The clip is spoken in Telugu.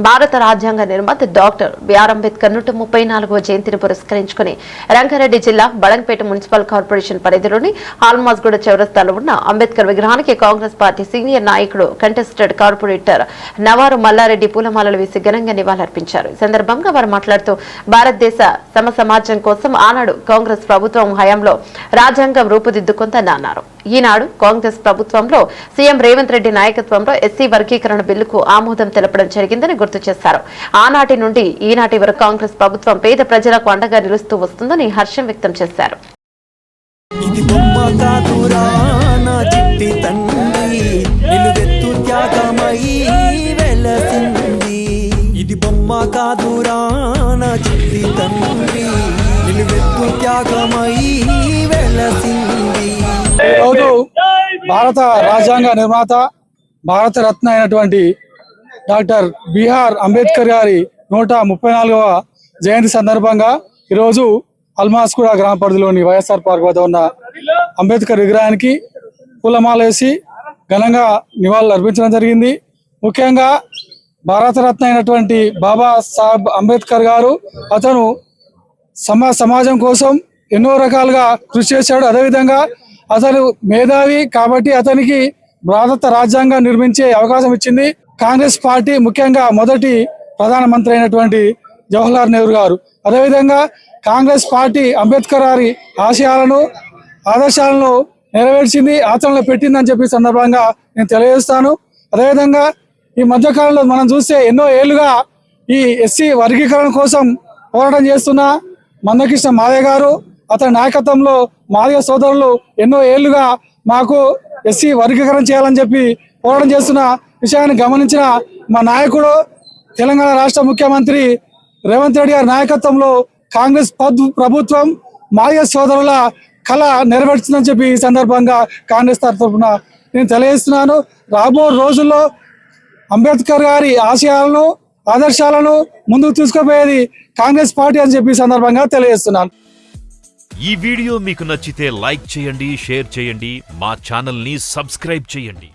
భారత రాజ్యాంగ నిర్మాత డాక్టర్ బిఆర్ అంబేద్కర్ 134వ జయంతిని పురస్కరించుకుని రంగారెడ్డి జిల్లా బడంగపేట మున్సిపల్ కార్పొరేషన్ పరిధిలోని ఆల్మాస్గూడ చౌరస్తాలో ఉన్న అంబేద్కర్ విగ్రహానికి కాంగ్రెస్ పార్టీ సీనియర్ నాయకుడు కంటెస్టెడ్ కార్పొరేటర్ నవారు మల్లారెడ్డి పూలమాలలు వేసి ఘనంగా నివాళులర్పించారు. ఈ సందర్భంగా వారు మాట్లాడుతూ భారతదేశ సమాజం కోసం ఆనాడు కాంగ్రెస్ ప్రభుత్వం హయాంలో రాజ్యాంగం రూపుదిద్దుకుందని అన్నారు. ఈనాడు కాంగ్రెస్ ప్రభుత్వంలో సీఎం రేవంత్ రెడ్డి నాయకత్వంలో ఎస్సీ వర్గీకరణ బిల్లుకు ఆమోదం తెలపడం జరిగిందని గుర్తు చేశారు. ఆనాటి నుండి ఈనాటి వరకు కాంగ్రెస్ ప్రభుత్వం పేద ప్రజలకు అండగా నిలుస్తూ వస్తుందని హర్షం వ్యక్తం చేశారు. భారత రాజ్యాంగ నిర్మాత భారత రత్న అయినటువంటి డాక్టర్ బిఆర్ అంబేద్కర్ గారి 134వ జయంతి సందర్భంగా ఈరోజు అల్మాస్గూడ గ్రామ పరిధిలోని వైఎస్ఆర్ పార్క్ వద్ద ఉన్న అంబేద్కర్ విగ్రహానికి పూలమాల వేసి ఘనంగా నివాళులు అర్పించడం జరిగింది. ముఖ్యంగా భారతరత్న అయినటువంటి బాబా సాహెబ్ అంబేద్కర్ గారు అతను సమాజం కోసం ఎన్నో రకాలుగా కృషి చేశాడు. అదేవిధంగా అతను మేధావి కాబట్టి అతనికి భారత రాజ్యాంగం నిర్మించే అవకాశం ఇచ్చింది కాంగ్రెస్ పార్టీ, ముఖ్యంగా మొదటి ప్రధానమంత్రి అయినటువంటి జవహర్లాల్ నెహ్రూ గారు. అదేవిధంగా కాంగ్రెస్ పార్టీ అంబేద్కర్ గారి ఆదర్శాలను నెరవేర్చింది, ఆచరణలో పెట్టిందని చెప్పి సందర్భంగా నేను తెలియజేస్తాను. అదేవిధంగా ఈ మధ్యకాలంలో మనం చూస్తే ఎన్నో ఏళ్లుగా ఈ ఎస్సీ వర్గీకరణ కోసం పోరాటం చేస్తున్న మందకృష్ణ మాదయ్య గారు, అతని నాయకత్వంలో మాదిగ సోదరులు ఎన్నో ఏళ్లుగా మాకు ఎస్సీ వర్గీకరణ చేయాలని చెప్పి పోరాటం చేస్తున్న విషయాన్ని గమనించిన మా నాయకుడు తెలంగాణ రాష్ట్ర ముఖ్యమంత్రి రేవంత్ రెడ్డి గారి నాయకత్వంలో కాంగ్రెస్ ప్రభుత్వం మాదిగ సోదరుల కళ నెరవేర్చిందని చెప్పి ఈ సందర్భంగా కాంగ్రెస్ తరఫున నేను తెలియజేస్తున్నాను. రాబో రోజుల్లో అంబేద్కర్ గారి ఆదర్శాలను ముందుకు తీసుకుపోయేది కాంగ్రెస్ పార్టీ అని చెప్పి ఈ సందర్భంగా తెలియజేస్తున్నాను. ఈ వీడియో మీకు నచ్చితే లైక్ చేయండి, షేర్ చేయండి, మా ఛానల్ ని సబ్స్క్రైబ్ చేయండి.